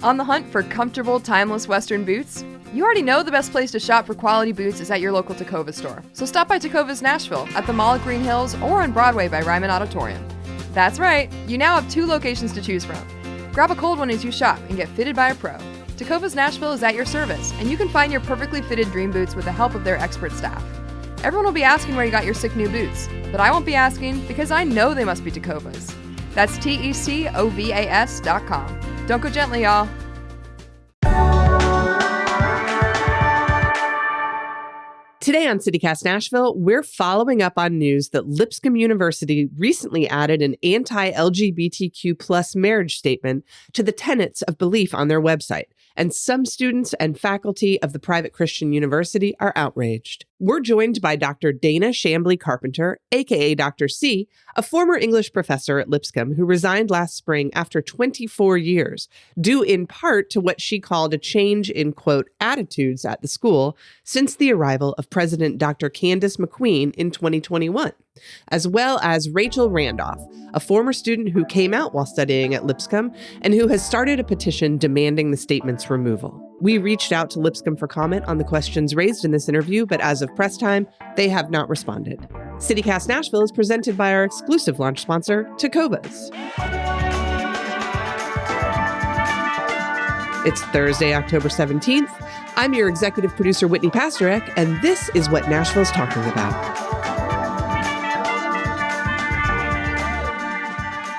On the hunt for comfortable, timeless Western boots? You already know the best place to shop for quality boots is at your local Tecovas store. So stop by Tecovas Nashville at the Mall at Green Hills or on Broadway by Ryman Auditorium. That's right, you now have 2 locations to choose from. Grab a cold one as you shop and get fitted by a pro. Tecovas Nashville is at your service, and you can find your perfectly fitted dream boots with the help of their expert staff. Everyone will be asking where you got your sick new boots, but I won't be asking because I know they must be Tecovas. That's TECOVAS.com. Don't go gently, y'all. Today on CityCast Nashville, we're following up on news that Lipscomb University recently added an anti-LGBTQ plus marriage statement to the tenets of belief on their website. And some students and faculty of the private Christian university are outraged. We're joined by Dr. Dana Shambly Carpenter, aka Dr. C, a former English professor at Lipscomb who resigned last spring after 24 years, due in part to what she called a change in, quote, attitudes at the school since the arrival of President Dr. Candace McQueen in 2021, as well as Rachel Randolph, a former student who came out while studying at Lipscomb and who has started a petition demanding the statement's removal. We reached out to Lipscomb for comment on the questions raised in this interview, but as of press time, they have not responded. CityCast Nashville is presented by our exclusive launch sponsor, Tecovas. It's Thursday, October 17th. I'm your executive producer, Whitney Pastorek, and this is what Nashville's talking about.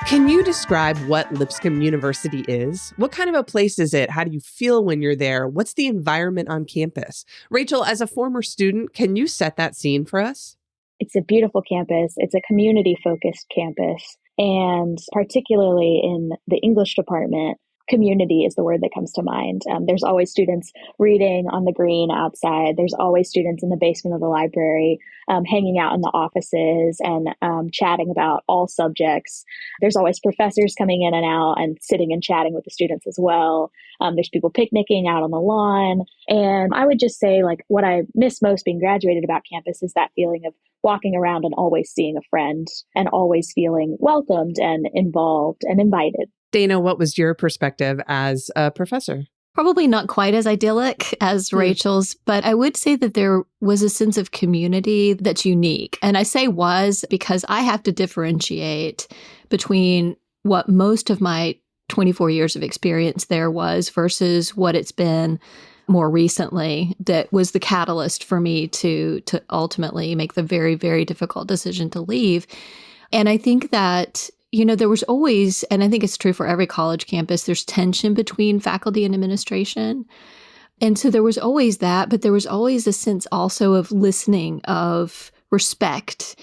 Can you describe what Lipscomb University is? What kind of a place is it? How do you feel when you're there? What's the environment on campus? Rachel, as a former student, can you set that scene for us? It's a beautiful campus. It's a community-focused campus. And particularly in the English department, community is the word that comes to mind. There's always students reading on the green outside. There's always students in the basement of the library, hanging out in the offices and chatting about all subjects. There's always professors coming in and out and sitting and chatting with the students as well. There's people picnicking out on the lawn. And I would just say, like, what I miss most being graduated about campus is that feeling of walking around and always seeing a friend and always feeling welcomed and involved and invited. Dana, what was your perspective as a professor? Probably not quite as idyllic as Rachel's, but I would say that there was a sense of community that's unique. And I say was because I have to differentiate between what most of my 24 years of experience there was versus what it's been more recently that was the catalyst for me to ultimately make the very, very difficult decision to leave. And I think that there was always, and I think it's true for every college campus, there's tension between faculty and administration. And so there was always that, but there was always a sense also of listening, of respect,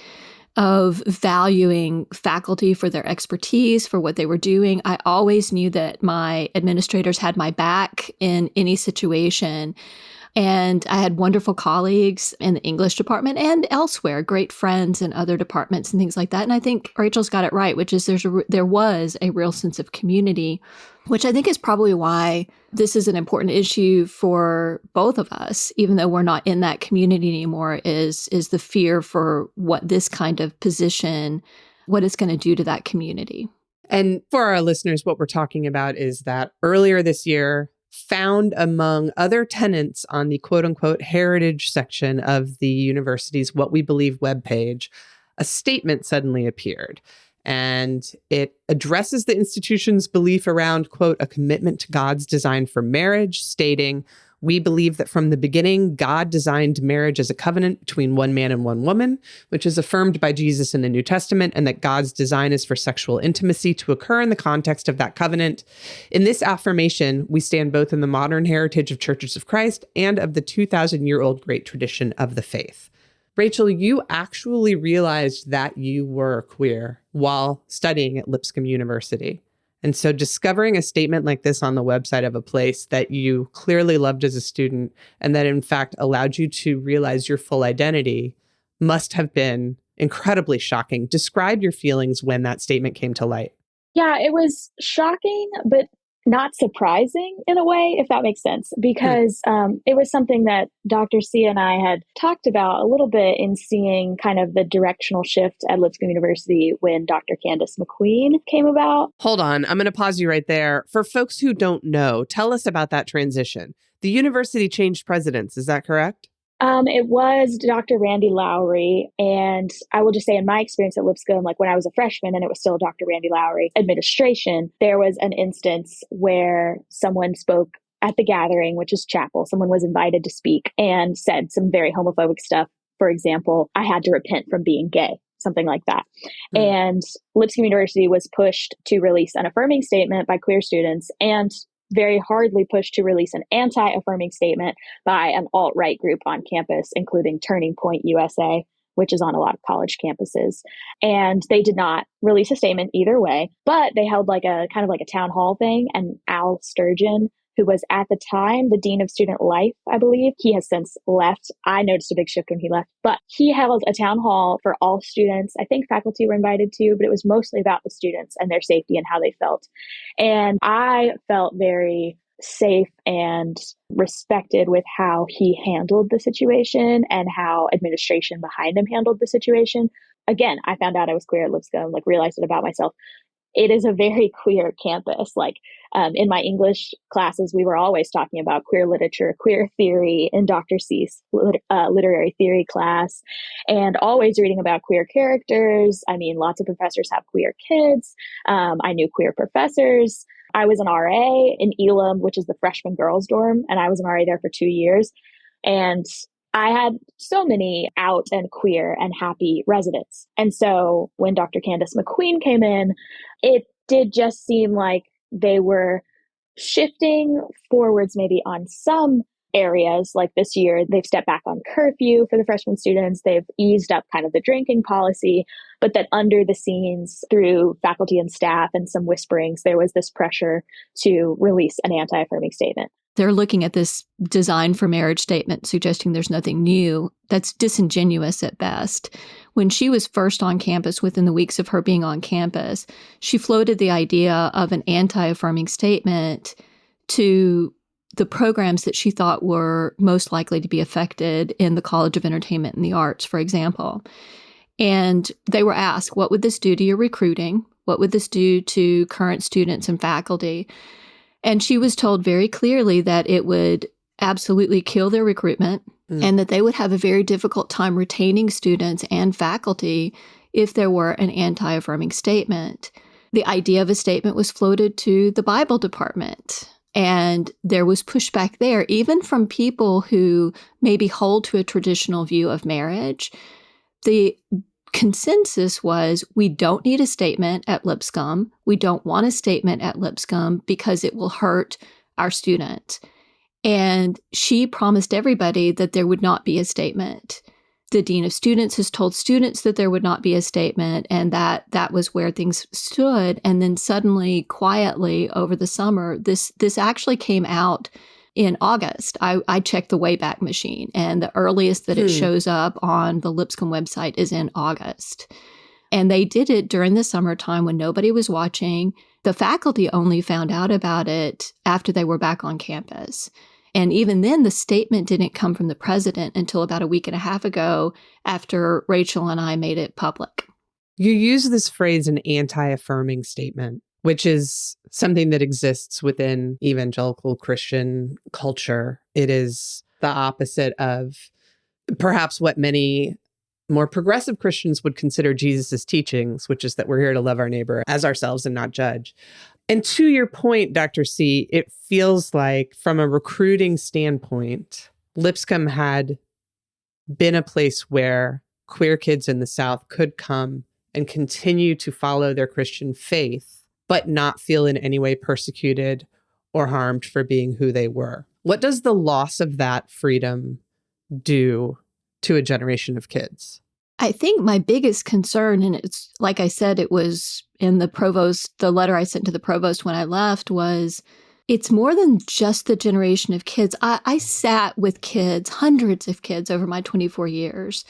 of valuing faculty for their expertise, for what they were doing. I always knew that my administrators had my back in any situation. And I had wonderful colleagues in the English department and elsewhere, great friends in other departments and things like that. And I think Rachel's got it right, which is there was a real sense of community, which I think is probably why this is an important issue for both of us, even though we're not in that community anymore, is the fear for what this kind of position, what it's going to do to that community. And for our listeners, what we're talking about is that earlier this year, found among other tenets on the quote-unquote heritage section of the university's What We Believe webpage, a statement suddenly appeared. And it addresses the institution's belief around, quote, a commitment to God's design for marriage, stating, we believe that from the beginning, God designed marriage as a covenant between one man and one woman, which is affirmed by Jesus in the New Testament, and that God's design is for sexual intimacy to occur in the context of that covenant. In this affirmation, we stand both in the modern heritage of Churches of Christ and of the 2,000-year-old great tradition of the faith. Rachel, you actually realized that you were queer while studying at Lipscomb University. And so discovering a statement like this on the website of a place that you clearly loved as a student and that in fact allowed you to realize your full identity must have been incredibly shocking. Describe your feelings when that statement came to light. Yeah, it was shocking, but not surprising in a way, if that makes sense, because it was something that Dr. C and I had talked about a little bit in seeing kind of the directional shift at Lipscomb University when Dr. Candace McQueen came about. Hold on. I'm going to pause you right there. For folks who don't know, tell us about that transition. The university changed presidents. Is that correct? It was Dr. Randy Lowry. And I will just say in my experience at Lipscomb, like when I was a freshman and it was still Dr. Randy Lowry administration, there was an instance where someone spoke at the gathering, which is chapel. Someone was invited to speak and said some very homophobic stuff. For example, I had to repent from being gay, something like that. And Lipscomb University was pushed to release an affirming statement by queer students and very hardly pushed to release an anti-affirming statement by an alt-right group on campus, including Turning Point USA, which is on a lot of college campuses. And they did not release a statement either way, but they held like a kind of like a town hall thing. And Al Sturgeon, who was at the time the Dean of Student Life, I believe, he has since left. I noticed a big shift when he left, but he held a town hall for all students. I think faculty were invited too, but it was mostly about the students and their safety and how they felt. And I felt very safe and respected with how he handled the situation and how administration behind him handled the situation. Again, I found out I was queer at Lipscomb, like realized it about myself. It is a very queer campus. Like in my English classes, we were always talking about queer literature, queer theory in Dr. C's literary theory class, and always reading about queer characters. I mean, lots of professors have queer kids. I knew queer professors. I was an RA in Elam, which is the freshman girls dorm, and I was an RA there for 2 years. And I had so many out and queer and happy residents. And so when Dr. Candace McQueen came in, it did just seem like they were shifting forwards maybe on some areas. Like this year, they've stepped back on curfew for the freshman students. They've eased up kind of the drinking policy, but that under the scenes through faculty and staff and some whisperings, there was this pressure to release an anti-affirming statement. They're looking at this design for marriage statement, suggesting there's nothing new. That's disingenuous at best. When she was first on campus, within the weeks of her being on campus, she floated the idea of an anti-affirming statement to the programs that she thought were most likely to be affected in the College of Entertainment and the Arts, for example. And they were asked, what would this do to your recruiting? What would this do to current students and faculty? And she was told very clearly that it would absolutely kill their recruitment and that they would have a very difficult time retaining students and faculty if there were an anti-affirming statement. The idea of a statement was floated to the Bible department, and there was pushback there, even from people who maybe hold to a traditional view of marriage. The consensus was, we don't need a statement at Lipscomb. We don't want a statement at Lipscomb because it will hurt our students. And she promised everybody that there would not be a statement. The Dean of Students has told students that there would not be a statement, and that was where things stood. And then suddenly, quietly over the summer, this actually came out in August. I checked the Wayback Machine, and the earliest that it shows up on the Lipscomb website is in August. And they did it during the summertime when nobody was watching. The faculty only found out about it after they were back on campus. And even then, the statement didn't come from the president until about a week and a half ago after Rachel and I made it public. You use this phrase, an anti-affirming statement, which is something that exists within evangelical Christian culture. It is the opposite of perhaps what many more progressive Christians would consider Jesus's teachings, which is that we're here to love our neighbor as ourselves and not judge. And to your point, Dr. C, it feels like from a recruiting standpoint, Lipscomb had been a place where queer kids in the South could come and continue to follow their Christian faith, but not feel in any way persecuted or harmed for being who they were. What does the loss of that freedom do to a generation of kids? I think my biggest concern, and it's like I said, it was in the letter I sent to the provost when I left, was it's more than just the generation of kids. I sat with kids, hundreds of kids over my 24 years,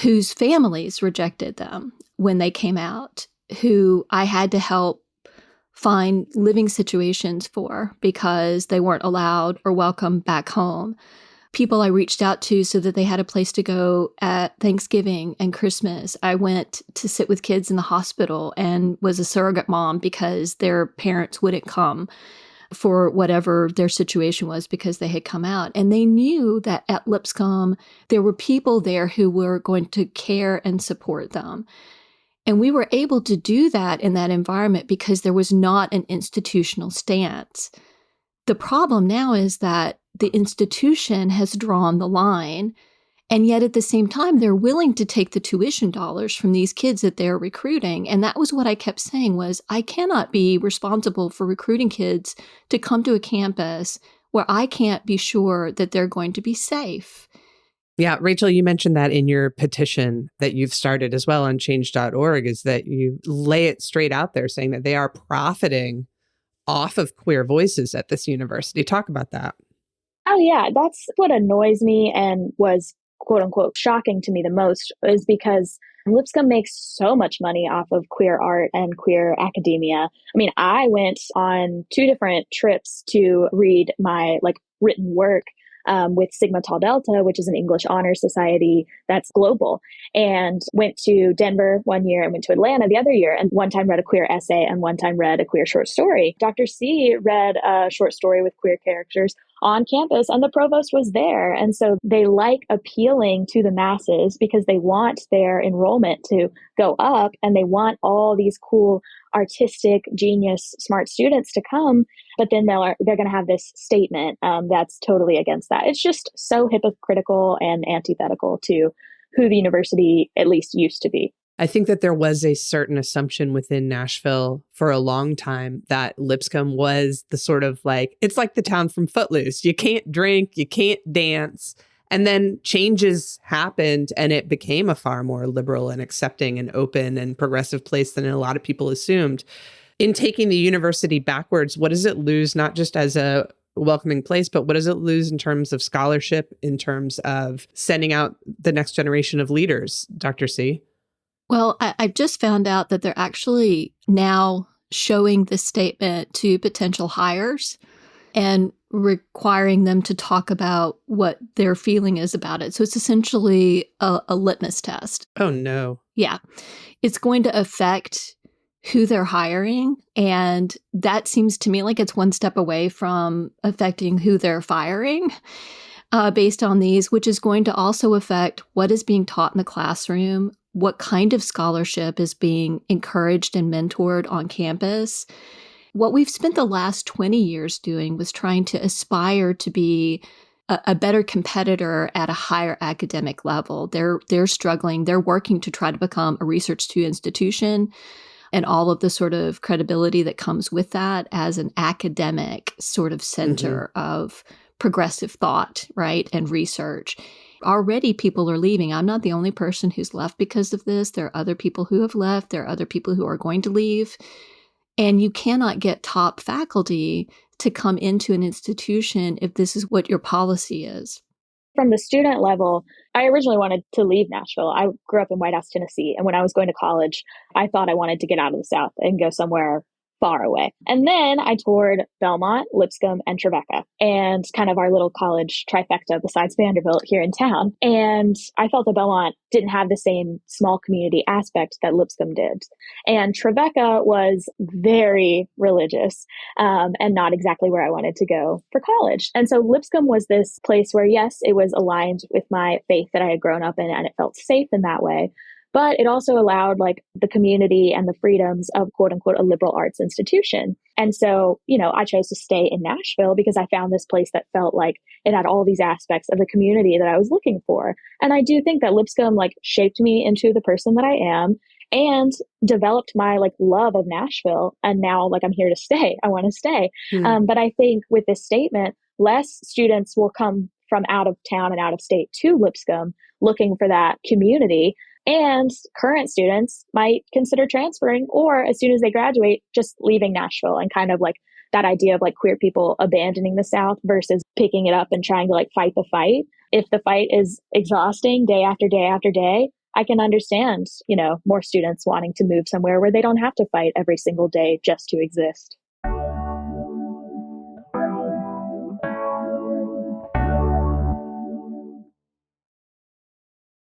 whose families rejected them when they came out, who I had to help find living situations for because they weren't allowed or welcome back home. People I reached out to so that they had a place to go at Thanksgiving and Christmas. I went to sit with kids in the hospital and was a surrogate mom because their parents wouldn't come for whatever their situation was because they had come out. And they knew that at Lipscomb, there were people there who were going to care and support them. And we were able to do that in that environment because there was not an institutional stance. The problem now is that the institution has drawn the line, and yet at the same time, they're willing to take the tuition dollars from these kids that they're recruiting. And that was what I kept saying was, I cannot be responsible for recruiting kids to come to a campus where I can't be sure that they're going to be safe. Yeah, Rachel, you mentioned that in your petition that you've started as well on change.org, is that you lay it straight out there saying that they are profiting off of queer voices at this university. Talk about that. Oh, yeah, that's what annoys me and was quote unquote shocking to me the most, is because Lipscomb makes so much money off of queer art and queer academia. I mean, I went on 2 different trips to read my written work with Sigma Tau Delta, which is an English honor society that's global, and went to Denver one year and went to Atlanta the other year, and one time read a queer essay and one time read a queer short story. Dr. C read a short story with queer characters on campus, and the provost was there. And so they like appealing to the masses because they want their enrollment to go up, and they want all these cool artistic, genius, smart students to come. But then they're going to have this statement that's totally against that. It's just so hypocritical and antithetical to who the university at least used to be. I think that there was a certain assumption within Nashville for a long time that Lipscomb was the sort of it's like the town from Footloose. You can't drink, you can't dance. And then changes happened and it became a far more liberal and accepting and open and progressive place than a lot of people assumed. In taking the university backwards, what does it lose, not just as a welcoming place, but what does it lose in terms of scholarship, in terms of sending out the next generation of leaders, Dr. C? Well, I've just found out that they're actually now showing this statement to potential hires and requiring them to talk about what their feeling is about it. So it's essentially a litmus test. Oh, no. Yeah. It's going to affect who they're hiring. And that seems to me like it's one step away from affecting who they're firing based on these, which is going to also affect what is being taught in the classroom, what kind of scholarship is being encouraged and mentored on campus. What we've spent the last 20 years doing was trying to aspire to be a better competitor at a higher academic level. They're struggling. They're working to try to become a Research 2 institution and all of the sort of credibility that comes with that as an academic sort of center of progressive thought, right, and research. Already people are leaving. I'm not the only person who's left because of this. There are other people who have left. There are other people who are going to leave. And you cannot get top faculty to come into an institution if this is what your policy is. From the student level, I originally wanted to leave Nashville. I grew up in White House, Tennessee. And when I was going to college, I thought I wanted to get out of the South and go somewhere far away. And then I toured Belmont, Lipscomb, and Trevecca, and kind of our little college trifecta besides Vanderbilt here in town. And I felt that Belmont didn't have the same small community aspect that Lipscomb did. And Trevecca was very religious and not exactly where I wanted to go for college. And so Lipscomb was this place where, yes, it was aligned with my faith that I had grown up in, and it felt safe in that way. But it also allowed the community and the freedoms of quote unquote a liberal arts institution. And so, I chose to stay in Nashville because I found this place that felt like it had all these aspects of the community that I was looking for. And I do think that Lipscomb shaped me into the person that I am and developed my love of Nashville. And now I'm here to stay. I want to stay. But I think with this statement, less students will come from out of town and out of state to Lipscomb looking for that community. And current students might consider transferring, or as soon as they graduate, just leaving Nashville, and kind of that idea of queer people abandoning the South versus picking it up and trying to fight the fight. If the fight is exhausting day after day after day, I can understand, more students wanting to move somewhere where they don't have to fight every single day just to exist.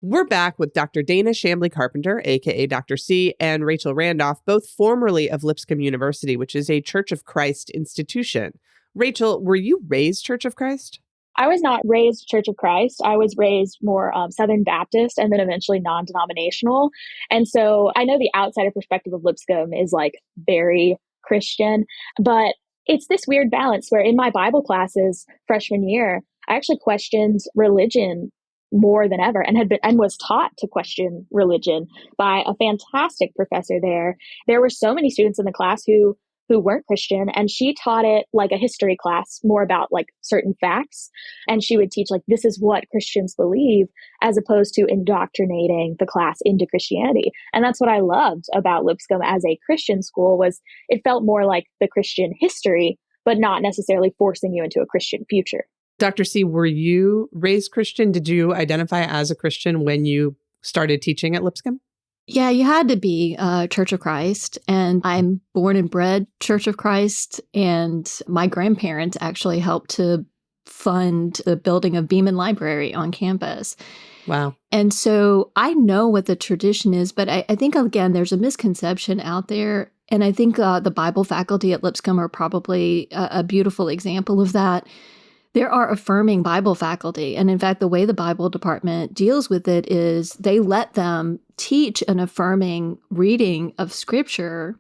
We're back with Dr. Dana Shambly Carpenter, aka Dr. C, and Rachel Randolph, both formerly of Lipscomb University, which is a Church of Christ institution. Rachel, were you raised Church of Christ? I was not raised Church of Christ. I was raised more Southern Baptist and then eventually non-denominational. And so I know the outsider perspective of Lipscomb is like very Christian, but it's this weird balance where in my Bible classes freshman year, I actually questioned religion more than ever and was taught to question religion by a fantastic professor there. There were so many students in the class who weren't Christian, and she taught it like a history class, more about like certain facts. And she would teach like, this is what Christians believe, as opposed to indoctrinating the class into Christianity. And that's what I loved about Lipscomb as a Christian school, was it felt more like the Christian history, but not necessarily forcing you into a Christian future. Dr. C, were you raised Christian? Did you identify as a Christian when you started teaching at Lipscomb? Yeah, you had to be Church of Christ. And I'm born and bred Church of Christ. And my grandparents actually helped to fund the building of Beeman Library on campus. Wow. And so I know what the tradition is, but I think, again, there's a misconception out there. And I think the Bible faculty at Lipscomb are probably a beautiful example of that. There are affirming Bible faculty. And in fact, the way the Bible department deals with it is they let them teach an affirming reading of Scripture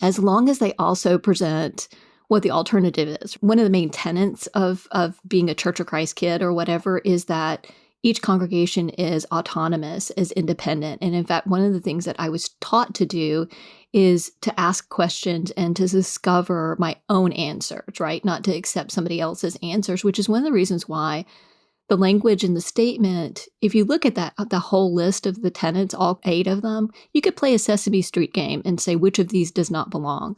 as long as they also present what the alternative is. One of the main tenets of being a Church of Christ kid or whatever is that each congregation is autonomous, is independent. And in fact, one of the things that I was taught to do is to ask questions and to discover my own answers, right? Not to accept somebody else's answers, which is one of the reasons why the language in the statement, if you look at that, the whole list of the tenets, all 8 of them, you could play a Sesame Street game and say which of these does not belong.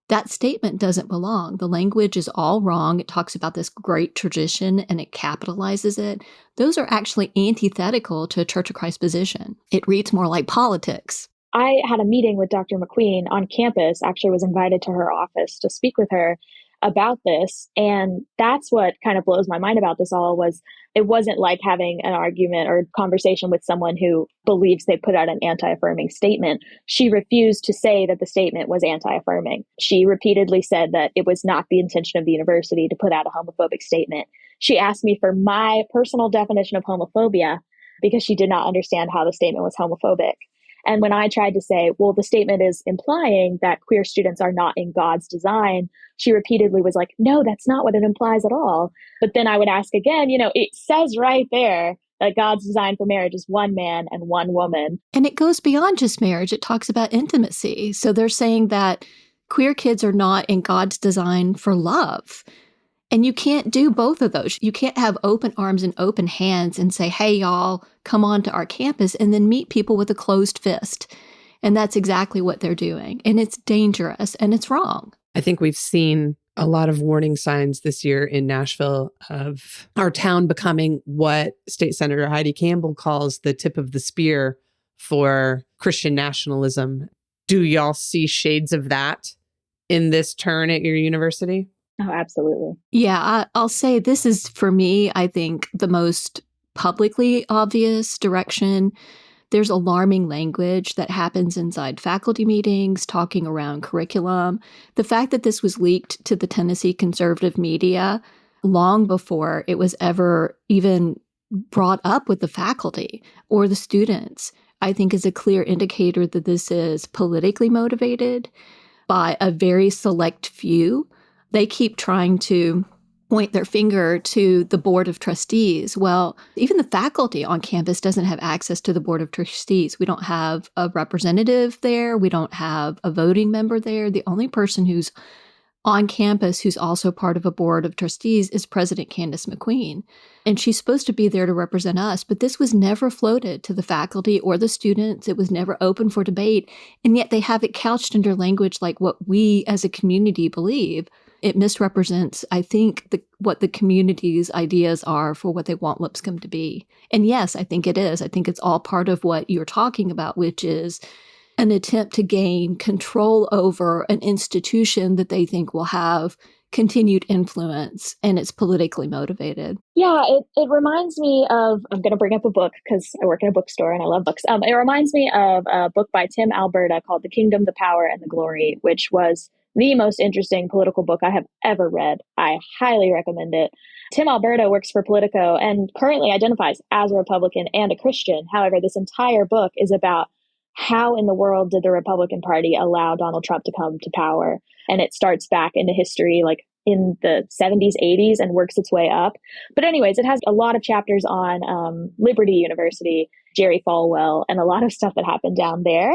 That statement doesn't belong. The language is all wrong. It talks about this great tradition and it capitalizes it. Those are actually antithetical to a Church of Christ position. It reads more like politics. I had a meeting with Dr. McQueen on campus, actually was invited to her office to speak with her about this. And that's what kind of blows my mind about this all was it wasn't like having an argument or conversation with someone who believes they put out an anti-affirming statement. She refused to say that the statement was anti-affirming. She repeatedly said that it was not the intention of the university to put out a homophobic statement. She asked me for my personal definition of homophobia because she did not understand how the statement was homophobic. And when I tried to say, well, the statement is implying that queer students are not in God's design, she repeatedly was like, no, that's not what it implies at all. But then I would ask again, it says right there that God's design for marriage is one man and one woman. And it goes beyond just marriage. It talks about intimacy. So they're saying that queer kids are not in God's design for love. And you can't do both of those. You can't have open arms and open hands and say, hey, y'all, come on to our campus, and then meet people with a closed fist. And that's exactly what they're doing. And it's dangerous and it's wrong. I think we've seen a lot of warning signs this year in Nashville of our town becoming what State Senator Heidi Campbell calls the tip of the spear for Christian nationalism. Do y'all see shades of that in this turn at your university? Oh, absolutely. Yeah, I'll say this is, for me, I think, the most publicly obvious direction. There's alarming language that happens inside faculty meetings, talking around curriculum. The fact that this was leaked to the Tennessee conservative media long before it was ever even brought up with the faculty or the students, I think is a clear indicator that this is politically motivated by a very select few. They keep trying to point their finger to the Board of Trustees. Well, even the faculty on campus doesn't have access to the Board of Trustees. We don't have a representative there. We don't have a voting member there. The only person who's on campus who's also part of a board of trustees is President Candace McQueen. And she's supposed to be there to represent us, but this was never floated to the faculty or the students. It was never open for debate. And yet they have it couched under language like what we as a community believe. It misrepresents, I think, what the community's ideas are for what they want Lipscomb to be. And yes, I think it is. I think it's all part of what you're talking about, which is an attempt to gain control over an institution that they think will have continued influence, and it's politically motivated. Yeah, it reminds me of, I'm going to bring up a book because I work in a bookstore and I love books. It reminds me of a book by Tim Alberta called The Kingdom, the Power, and the Glory, which was the most interesting political book I have ever read. I highly recommend it. Tim Alberta works for Politico and currently identifies as a Republican and a Christian. However, this entire book is about how in the world did the Republican Party allow Donald Trump to come to power? And it starts back into history, like in the 70s, 80s, and works its way up. But anyways, it has a lot of chapters on Liberty University, Jerry Falwell, and a lot of stuff that happened down there.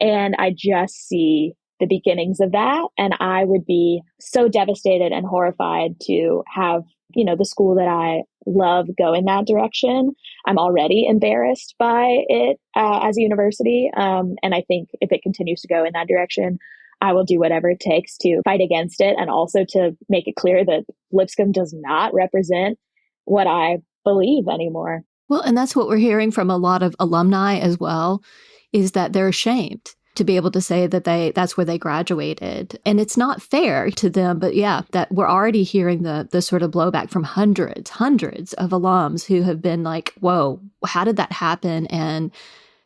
And I just see the beginnings of that. And I would be so devastated and horrified to have, the school that I love go in that direction. I'm already embarrassed by it as a university. And I think if it continues to go in that direction, I will do whatever it takes to fight against it and also to make it clear that Lipscomb does not represent what I believe anymore. Well, and that's what we're hearing from a lot of alumni as well, is that they're ashamed to be able to say that that's where they graduated. And it's not fair to them, but yeah, that we're already hearing the sort of blowback from hundreds of alums who have been like, whoa, how did that happen? And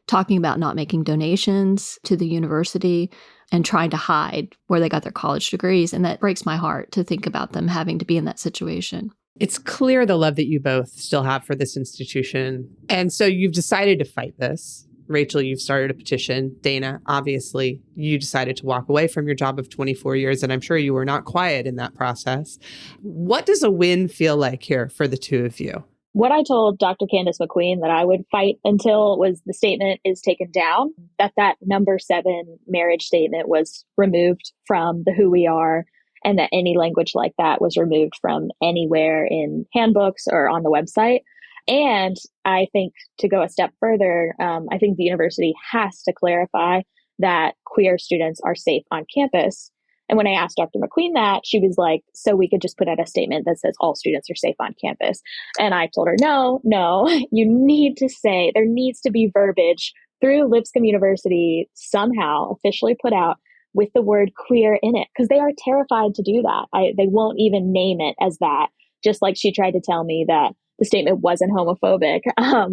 talking about not making donations to the university and trying to hide where they got their college degrees. And that breaks my heart to think about them having to be in that situation. It's clear the love that you both still have for this institution. And so you've decided to fight this. Rachel, you've started a petition. Dana, obviously, you decided to walk away from your job of 24 years, and I'm sure you were not quiet in that process. What does a win feel like here for the two of you? What I told Dr. Candace McQueen that I would fight until was the statement is taken down, that number 7 marriage statement was removed from the Who We Are, and that any language like that was removed from anywhere in handbooks or on the website. And I think to go a step further, I think the university has to clarify that queer students are safe on campus. And when I asked Dr. McQueen that, she was like, so we could just put out a statement that says all students are safe on campus. And I told her, no, you need to say there needs to be verbiage through Lipscomb University somehow officially put out with the word queer in it, because they are terrified to do that. They won't even name it as that, just like she tried to tell me that the statement wasn't homophobic,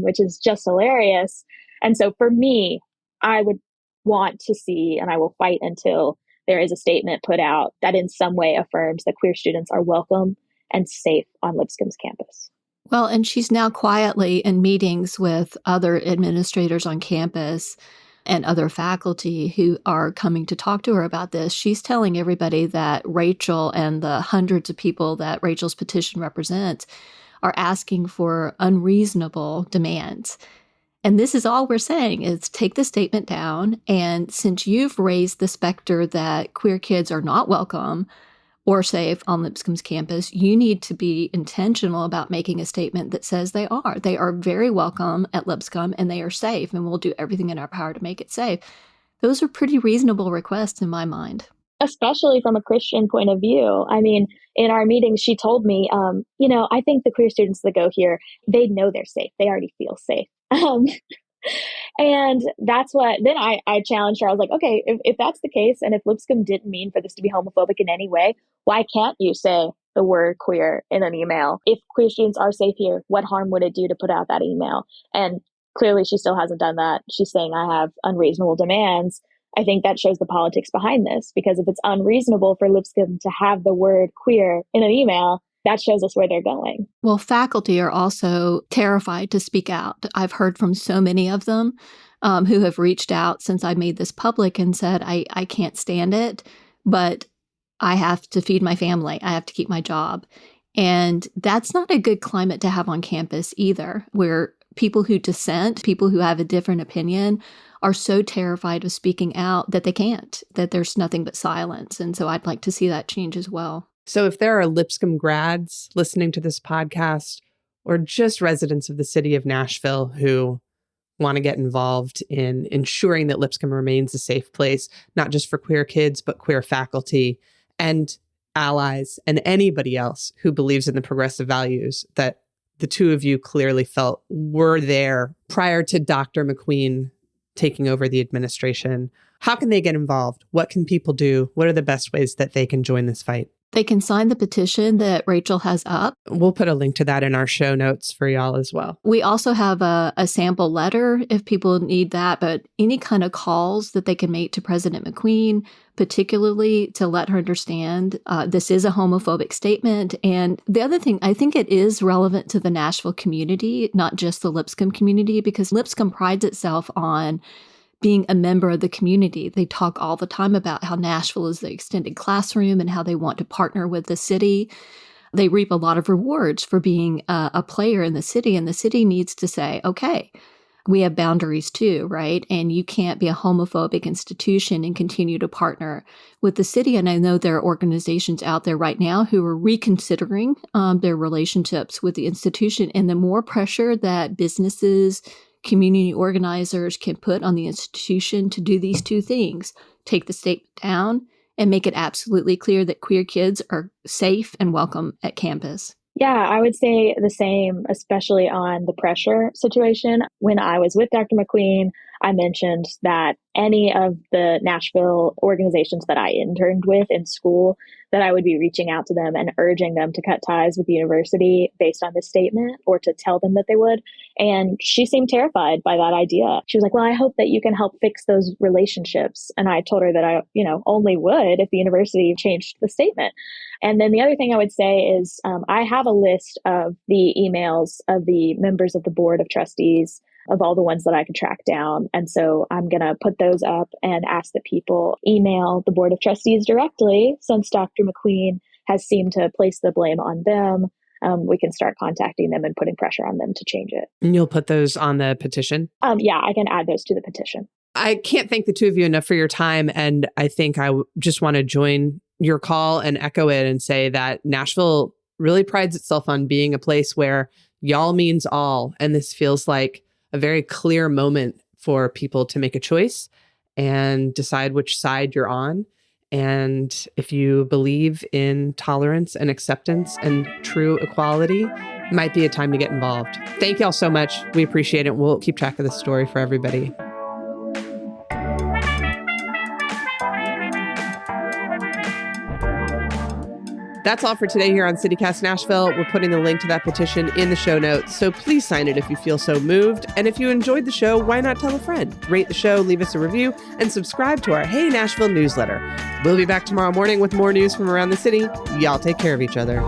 which is just hilarious. And so for me, I would want to see, and I will fight until there is a statement put out that in some way affirms that queer students are welcome and safe on Lipscomb's campus. Well, and she's now quietly in meetings with other administrators on campus and other faculty who are coming to talk to her about this. She's telling everybody that Rachel and the hundreds of people that Rachel's petition represents are asking for unreasonable demands. And this is all we're saying is take the statement down. And since you've raised the specter that queer kids are not welcome or safe on Lipscomb's campus, you need to be intentional about making a statement that says they are. They are very welcome at Lipscomb and they are safe, and we'll do everything in our power to make it safe. Those are pretty reasonable requests in my mind. Especially from a Christian point of view. I mean, in our meetings, she told me, I think the queer students that go here, they know they're safe. They already feel safe. And that's what, then I challenged her. I was like, okay, if that's the case, and if Lipscomb didn't mean for this to be homophobic in any way, why can't you say the word queer in an email? If queer students are safe here, what harm would it do to put out that email? And clearly she still hasn't done that. She's saying I have unreasonable demands. I think that shows the politics behind this, because if it's unreasonable for Lipscomb to have the word queer in an email, that shows us where they're going. Well, faculty are also terrified to speak out. I've heard from so many of them who have reached out since I made this public and said, I can't stand it, but I have to feed my family. I have to keep my job. And that's not a good climate to have on campus either, where people who dissent, people who have a different opinion, are so terrified of speaking out that they can't, that there's nothing but silence. And so I'd like to see that change as well. So if there are Lipscomb grads listening to this podcast, or just residents of the city of Nashville who want to get involved in ensuring that Lipscomb remains a safe place, not just for queer kids, but queer faculty and allies and anybody else who believes in the progressive values that the two of you clearly felt were there prior to Dr. McQueen taking over the administration, how can they get involved? What can people do? What are the best ways that they can join this fight? They can sign the petition that Rachel has up. We'll put a link to that in our show notes for y'all as well. We also have a sample letter if people need that, but any kind of calls that they can make to President McQueen, particularly to let her understand this is a homophobic statement. And the other thing, I think it is relevant to the Nashville community, not just the Lipscomb community, because Lipscomb prides itself on being a member of the community. They talk all the time about how Nashville is the extended classroom and how they want to partner with the city. They reap a lot of rewards for being a player in the city, and the city needs to say, okay, we have boundaries too, right? And you can't be a homophobic institution and continue to partner with the city. And I know there are organizations out there right now who are reconsidering their relationships with the institution, and the more pressure that businesses, community organizers can put on the institution to do these two things: take the statement down and make it absolutely clear that queer kids are safe and welcome at campus. Yeah, I would say the same, especially on the pressure situation. When I was with Dr. McQueen, I mentioned that any of the Nashville organizations that I interned with in school, that I would be reaching out to them and urging them to cut ties with the university based on this statement, or to tell them that they would. And she seemed terrified by that idea. She was like, well, I hope that you can help fix those relationships. And I told her that I, only would if the university changed the statement. And then the other thing I would say is I have a list of the emails of the members of the board of trustees, of all the ones that I could track down. And so I'm going to put those up and ask that people email the board of trustees directly, since Dr. McQueen has seemed to place the blame on them. We can start contacting them and putting pressure on them to change it. And you'll put those on the petition? Yeah, I can add those to the petition. I can't thank the two of you enough for your time. And I think I just want to join your call and echo it and say that Nashville really prides itself on being a place where y'all means all. And this feels like a very clear moment for people to make a choice and decide which side you're on. And if you believe in tolerance and acceptance and true equality, it might be a time to get involved. Thank y'all so much. We appreciate it. We'll keep track of this story for everybody. That's all for today here on CityCast Nashville. We're putting the link to that petition in the show notes, so please sign it if you feel so moved. And if you enjoyed the show, why not tell a friend? Rate the show, leave us a review, and subscribe to our Hey Nashville newsletter. We'll be back tomorrow morning with more news from around the city. Y'all take care of each other.